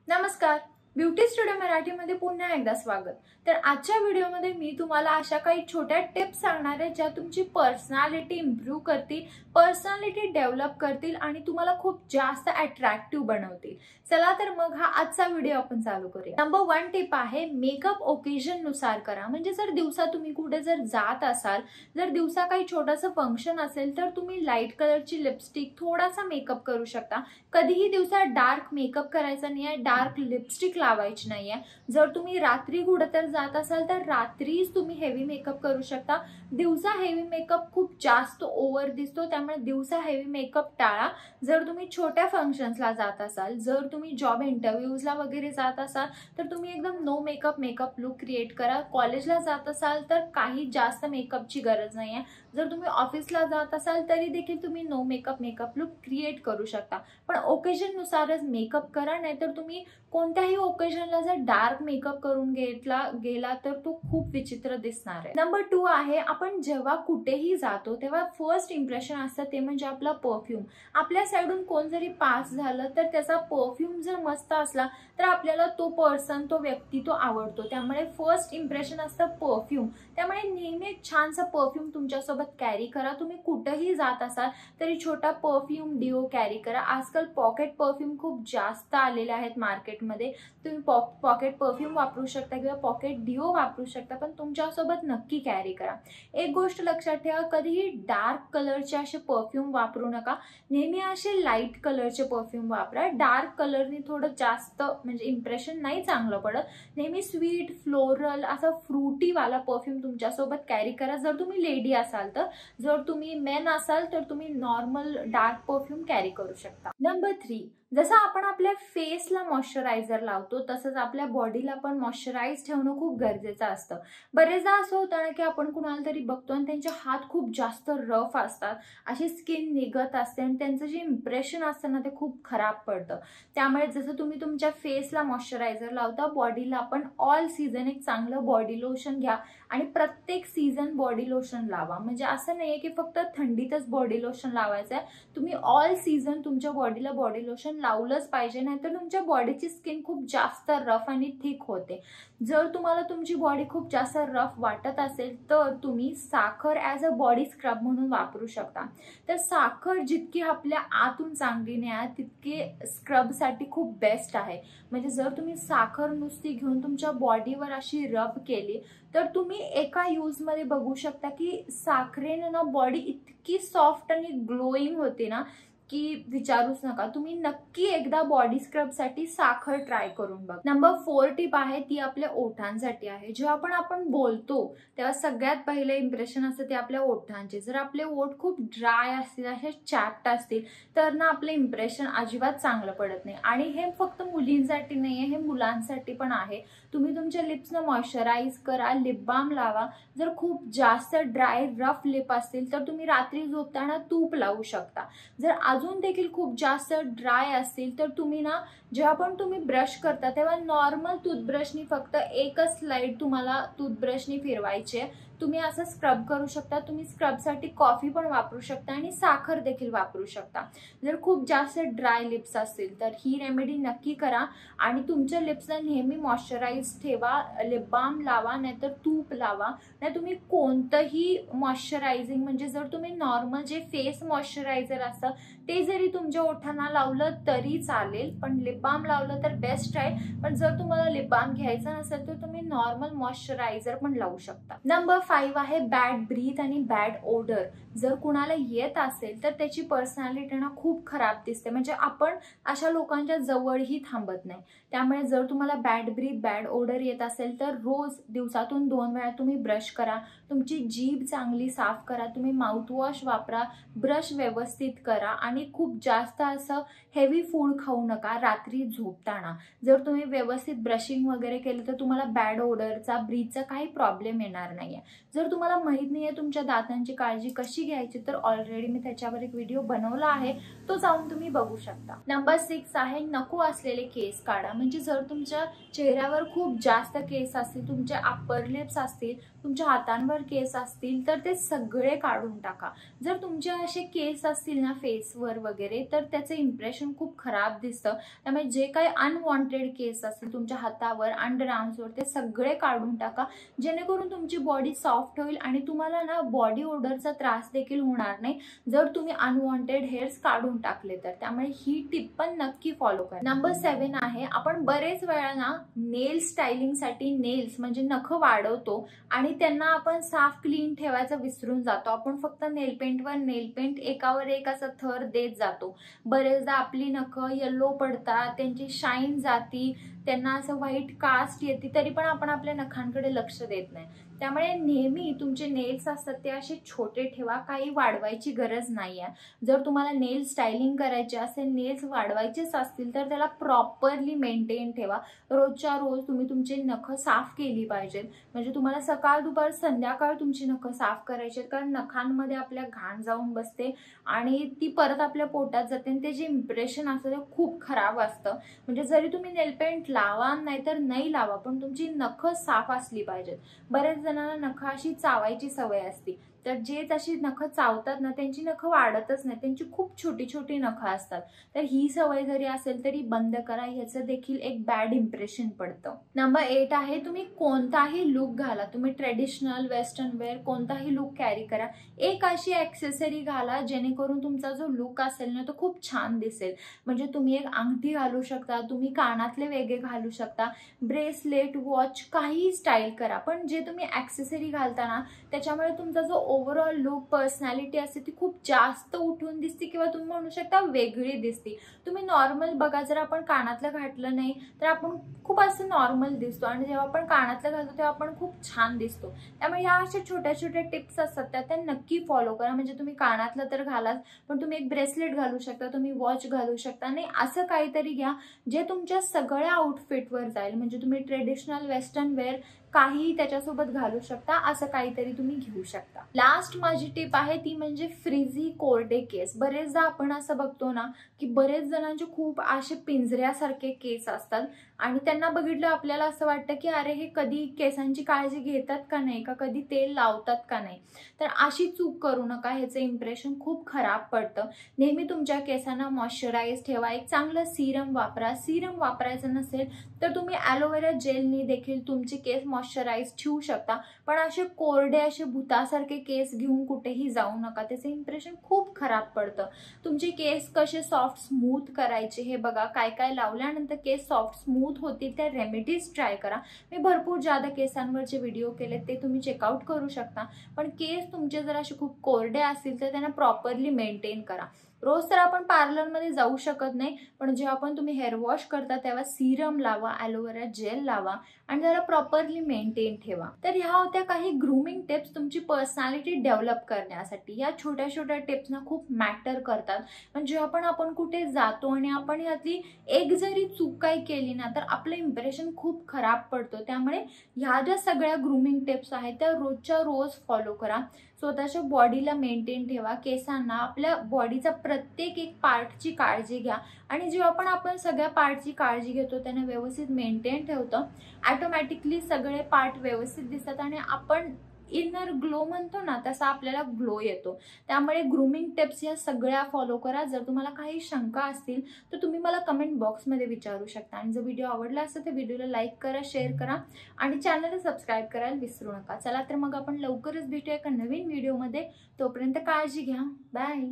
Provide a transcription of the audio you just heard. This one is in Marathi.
नमस्कार, ब्युटी स्टुडिओ मराठीमध्ये पुन्हा एकदा स्वागत। तर आजच्या व्हिडिओमध्ये मी तुम्हाला अशा काही छोट्या टिप्स सांगणार आहे ज्या तुमची पर्सनॅलिटी इंप्रूव्ह करतील, पर्सनॅलिटी डेव्हलप करतील आणि तुम्हाला खूप जास्त अट्रॅक्टिव्ह बनवतील। चला तर मग हा आजचा व्हिडिओ आपण चालू करूया। नंबर 1 टिप आहे मेकअप ओकेजन नुसार करा। म्हणजे जर दिवसा तुम्ही कुठे जर जात असाल, जर दिवसा काही छोटंसं फंक्शन असेल तर तुम्ही लाईट कलरची लिपस्टिक, थोडासा मेकअप करू शकता। कधीही दिवसा डार्क मेकअप करायचा नाहीये, डार्क लिपस्टिक लावायची नाहीये। जर तुम्ही रात्री कुठे तर जात असाल तर रात्रीच तुम्ही हेवी मेकअप करू शकता। दिवसा हेवी मेकअप खूप जास्त ओव्हर दिसतो, त्यामुळे दिवसा हेवी मेकअप टाळा। जर तुम्ही छोट्या फंक्शन्सला जात असाल, जर तुम्ही जॉब इंटरव्ह्यूजला वगैरे जात असाल तर तुम्ही एकदम नो मेकअप लुक क्रिएट करा। कॉलेजला जात असाल तर काही जास्त मेकअपची गरज नाहीये। जर तुम्ही ऑफिसला जात असाल तरी देखील तुम्ही नो मेकअप लुक क्रिएट करू शकता, पण ओकेजन नुसारच मेकअप करा। नाहीतर तुम्ही कोणत्याही ओकेजनला जर डार्क मेकअप करून गेला तर तो खूप विचित्र दिसणार आहे। नंबर 2 आहे आपण जेव्हा कुठेही जातो तेव्हा फर्स्ट इम्प्रेशन असतं ते म्हणजे आपला परफ्यूम। आपल्या साइडून कोण जरी पास झालं तर त्याचा परफ्यूम जर मस्त असला तर आपल्याला तो पर्सन, तो व्यक्ती तो आवडतो। त्यामुळे फर्स्ट इम्प्रेशन असतं परफ्यूम। त्यामुळे नेहमी छानसा परफ्यूम तुमच्यासोबत कॅरी करा। तुम्ही कुठेही जात असाल तरी छोटा परफ्यूम डिओ कॅरी करा। आजकाल पॉकेट परफ्यूम खूप जास्त आलेले आहेत मार्केटमध्ये। तुम्ही पॉकेट परफ्यूम वापरू शकता किंवा पॉकेट डिओ वापरू शकता, पण तुमच्यासोबत नक्की कॅरी करा। एक गोष्ट लक्षात ठेवा, कधीही डार्क कलरचे असे परफ्यूम वापरू नका। नेहमी असे लाईट कलरचे परफ्यूम वापरा। डार्क कलरनी थोडं जास्त म्हणजे इम्प्रेशन नाही चांगलं पडत। नेहमी स्वीट, फ्लोरल असा फ्रुटी वाला परफ्यूम तुमच्यासोबत कॅरी करा जर तुम्ही लेडी असाल तर। जर तुम्ही मेन असाल तर तुम्ही नॉर्मल डार्क परफ्यूम कॅरी करू शकता। नंबर 3, जसं आपण आपल्या फेसला मॉइश्चरायझर लावतो तसंच आपल्या बॉडीला पण मॉइश्चराइज ठेवणं खूप गरजेचं असतं। बरेचदा असं होतं ना की आपण कुणाला तरी बघतो आणि त्यांचे हात खूप जास्त रफ असतात, अशी स्किन निघत असते आणि त्यांचं जे इम्प्रेशन असतं ना ते खूप खराब पडतं। त्यामुळे जसं तुम्ही तुमच्या फेसला मॉइश्चरायझर लावता, बॉडीला पण ऑल सीझन एक चांगलं बॉडी लोशन घ्या आणि प्रत्येक सीझन बॉडी लोशन लावा। म्हणजे असं नाहीये की फक्त थंडीतच बॉडी लोशन लावायचं आहे, तुम्ही ऑल सीझन तुमच्या बॉडीला बॉडी लोशन लावलंच पाहिजे, नाहीतर तुमच्या बॉडीची स्किन खूप जास्त रफ आणि थिक होते। जर तुम्हाला तुमची बॉडी खूप जास्त रफ वाटत असेल तर तुम्ही साखर ॲज अ बॉडी स्क्रब म्हणून वापरू शकता। तर साखर जितकी आपल्या आतून चांगली नाही तितके स्क्रबसाठी खूप बेस्ट आहे। म्हणजे जर तुम्ही साखर नुसती घेऊन तुमच्या बॉडीवर अशी रब केली तर तुम्ही एका यूजमध्ये बघू शकता की साखरेने ना बॉडी इतकी सॉफ्ट आणि ग्लोईंग होते ना की विचारूच नका। तुम्ही नक्की एकदा बॉडी स्क्रब साठी साखर ट्राय करून बघा। नंबर 4 टिप आहे ती आपल्या ओठांसाठी आहे। जेव्हा आपण बोलतो तेव्हा सगळ्यात पहिले इम्प्रेशन असतं ते आपल्या ओठांचे। जर आपले ओठ खूप ड्राय असतील, असे चॅप्ट असतील तर ना आपले इम्प्रेशन अजिबात चांगलं पडत नाही। आणि हे फक्त मुलींसाठी नाहीये, हे मुलांसाठी पण आहे। तुम्ही तुमच्या लिप्सना मॉइश्चराइज करा, लिप बाम लावा। जर खूप जास्त ड्राय रफ लिप असतील तर तुम्ही रात्री झोपताना तूप लावू शकता। जर अजून देखील खूप जास्त ड्राय असतील तर तुम्ही ना जेव्हा पण तुम्ही ब्रश करता तेव्हा नॉर्मल टूथब्रशनी फक्त एकच स्लाइड तुम्हाला टूथब्रशनी फिरवायची आहे। तुम्ही असं स्क्रब करू शकता। तुम्ही स्क्रबसाठी कॉफी पण वापरू शकता आणि साखर देखील वापरू शकता। जर खूप जास्त ड्राय लिप्स असतील तर ही रेमेडी नक्की करा आणि तुमच्या लिप्सला नेहमी मॉइश्चराइज ठेवा। लिप बाम लावा, नाहीतर तूप लावा। नाही तुम्ही कोणतंही मॉइश्चरायझिंग म्हणजे जर तुम्ही नॉर्मल जे फेस मॉइश्चरायझर असतं ते जरी तुमच्या ओठांना लावलं तरी चालेल, पण लिप बाम लावलं तर बेस्ट आहे। पण जर तुम्हाला लिप बाम घ्यायचा नसेल तर तुम्ही नॉर्मल मॉइश्चरायझर पण लावू शकता। नंबर 5 आहे बॅड ब्रीथ आणि बॅड ओडर। जर कुणाला येत असेल तर त्याची पर्सनॅलिटी ना खूप खराब दिसते। म्हणजे आपण अशा लोकांच्या जवळही थांबत नाही। त्यामुळे जर तुम्हाला बॅड ब्रीथ, बॅड ओडर येत असेल तर रोज दिवसातून 2 वेळा तुम्ही ब्रश करा, तुमची जीभ चांगली साफ करा, तुम्ही माउथवॉश वापरा, ब्रश व्यवस्थित करा आणि खूप जास्त असं हेवी फूड खाऊ नका रात्री झोपताना। जर तुम्ही व्यवस्थित ब्रशिंग वगैरे केलं तर तुम्हाला बॅड ओडरचा, ब्रीथचा काही प्रॉब्लेम येणार नाहीये। जर तुम्हाला माहित नाहीये तुमच्या दातांची काळजी कशी घ्यायची तर ऑलरेडी मी त्याच्यावर एक व्हिडिओ बनवला आहे, तो जाऊन तुम्ही बघू शकता. नंबर 6 आहे नको असलेले केस काढा. म्हणजे जर तुमच्या चेहऱ्यावर खूप जास्त केस असतील, तुमचे अप्पर लिप्स असतील, तुमच्या हातांवर केस असतील तर ते सगळे काढून टाका. जर तुमचे असे केस असतील ना फेसवर वगैरे तर त्याचे इम्प्रेशन खूप खराब दिसतं. त्यामुळे जे काही अनवॉन्टेड केस असतील तुमच्या हातावर, अंडर आर्म्सवर, ते सगळे काढून टाका, जेणेकरून तुमची बॉडी सॉफ्ट होईल आणि तुम्हाला ना बॉडी ओडरचा त्रास देखील होणार नाही जर तुम्ही अनवॉन्टेड हेअर्स काढून टाकले तर. त्यामुळे ही टिप पण नक्की फॉलो करा. नंबर 7 आहे आपण बरेच वेळा ना नेल स्टायलिंग साठी नेल्स म्हणजे नख वाढवतो आणि त्यांना आपण साफ क्लीन ठेवायचं विसरून जातो. आपण फक्त नेल पेंटवर नेल पेंट एकावर एक असा थर देत जातो. बरेचदा आपली नख येलो पडतात, त्यांची शाईन जाती, त्यांना असं व्हाईट कास्ट येते, तरी पण आपण आपल्या नखांकडे लक्ष देत नाही. त्यामुळे नेहमी तुमचे नेल्स असतात ते असे छोटे ठेवा, काही वाढवायची गरज नाहीये. जर तुम्हाला नेल स्टायलिंग करायचे असेल, नेल्स वाढवायचेच असतील तर त्याला प्रॉपरली मेंटेन ठेवा. रोजच्या रोज तुम्ही तुमचे नख साफ केली पाहिजेत. म्हणजे तुम्हाला सकाळ दुपार संध्याकाळ तुमची नख साफ करायची, कारण नखांमध्ये आपल्या घाण जाऊन बसते आणि ती परत आपल्या पोटात जाते आणि ते जे इम्प्रेशन असतं ते खूप खराब असतं. म्हणजे जरी तुम्ही नेल पेंट लावा नाहीतर नाही लावा, पण तुमची नख साफ असली पाहिजेत. बरेच जणांना नख अशी चावायची सवय असते, तर जे तशी नख चावतात ना त्यांची नख वाढतच नाही, त्यांची खूप छोटी छोटी नख असतात. तर ही सवय जरी असेल तरी बंद करा, ह्याचं देखील एक बॅड इम्प्रेशन पडतं. नंबर 8 आहे तुम्ही कोणताही लुक घाला, तुम्ही ट्रेडिशनल वेस्टर्न वेअर कोणताही लुक कॅरी करा, एक अशी ॲक्सेसरी घाला जेणेकरून तुमचा जो लुक असेल ना तो खूप छान दिसेल. म्हणजे तुम्ही एक अंगठी घालू शकता, तुम्ही कानातले वेगळे घालू शकता, ब्रेसलेट, वॉच, काही स्टाईल करा, पण जे तुम्ही ॲक्सेसरी घालता ना त्याच्यामुळे तुमचा जो ओव्हरऑल लुक पर्सनॅलिटी असते ती खूप जास्त उठून दिसते किंवा तुम्ही म्हणू शकता वेगळी दिसते. तुम्ही नॉर्मल बघा, जर आपण कानातलं घातलं नाही तर आपण खूप असं नॉर्मल दिसतो आणि जेव्हा आपण कानातलं घालतो तेव्हा आपण खूप छान दिसतो. त्यामुळे या अशा छोट्या छोट्या टिप्स असतात त्या नक्की फॉलो करा. म्हणजे तुम्ही कानातलं तर घालाच, पण तुम्ही एक ब्रेसलेट घालू शकता, तुम्ही वॉच घालू शकता, नाही असं काहीतरी घ्या जे तुमच्या सगळ्या आउटफिटवर जाईल. म्हणजे तुम्ही ट्रेडिशनल वेस्टर्न वेअर काही त्याच्यासोबत घालू शकता, असं काहीतरी तुम्ही घेऊ शकता. लास्ट माझी टिप आहे ती म्हणजे फ्रिझी कोरडे केस. बरेचदा आपण असं बघतो ना की बरेच जणांचे खूप असे पिंजऱ्यासारखे केस असतात आणि त्यांना बघितलं आपल्याला असं वाटतं की अरे हे कधी केसांची काळजी घेतात का नाही, का कधी तेल लावतात का नाही. तर अशी चूक करू नका, ह्याचं इम्प्रेशन खूप खराब पडतं. नेहमी तुमच्या केसांना मॉइश्चराईज ठेवा, एक चांगलं सिरम वापरा. सिरम वापरायचं नसेल तर तुम्ही ॲलोवेरा जेलनी देखील तुमचे केस मॉइश्चराईज ठेवू शकता, पण असे कोरडे असे भुतासारखे केस घेऊन कुठेही जाऊ नका, त्याचे इम्प्रेशन खूप खराब पडतं. तुमचे केस कसे सॉफ्ट स्मूथ करायचे हे बघा, काय काय लावल्यानंतर केस सॉफ्ट स्मूथ होतील त्या रेमेडीज ट्राय करा. मी भरपूर जादा केसांवरचे व्हिडिओ केले, ते तुम्ही चेकआउट करू शकता. पण केस तुमचे जर असे खूप कोरडे असतील तर त्यांना प्रॉपरली मेंटेन करा. रोज तर आपण पार्लरमध्ये जाऊ शकत नाही, पण जेव्हा पण तुम्ही हेअर वॉश करता तेव्हा सिरम लावा, ॲलोवेरा जेल लावा आणि त्याला प्रॉपरली मेंटेन ठेवा. तर ह्या होत्या काही ग्रूमिंग टिप्स तुमची पर्सनॅलिटी डेव्हलप करण्यासाठी. या छोट्या छोट्या टिप्स ना खूप मॅटर करतात. म्हणजे जेव्हा आपण कुठे जातो आणि आपण ह्यातली एक जरी चूक काही केली ना तर आपलं इम्प्रेशन खूप खराब पडतो. त्यामुळे ह्या ज्या सगळ्या ग्रूमिंग टिप्स आहेत त्या रोजच्या रोज फॉलो करा. स्वतःच्या बॉडीला मेंटेन ठेवा, केसांना, आपल्या बॉडीचा प्रत्येक एक पार्टची काळजी घ्या आणि जेव्हा आपण सगळ्या पार्टची काळजी घेतो त्यांना व्यवस्थित मेंटेन ठेवतो, ऑटोमॅटिकली सगळे पार्ट व्यवस्थित दिसतात आणि आपण इनर ग्लो म्हणतो ना तसा आपल्याला ग्लो येतो. त्यामुळे ग्रूमिंग टिप्स या सगळ्या फॉलो करा. जर तुम्हाला काही शंका असतील तर तुम्ही मला कमेंट बॉक्समध्ये विचारू शकता आणि जर व्हिडिओ आवडला असेल तर व्हिडिओला लाईक करा, शेअर करा आणि चॅनलला सबस्क्राईब करायला विसरू नका. चला तर मग आपण लवकरच भेटूया एका नवीन व्हिडिओमध्ये. तोपर्यंत काळजी घ्या. बाय.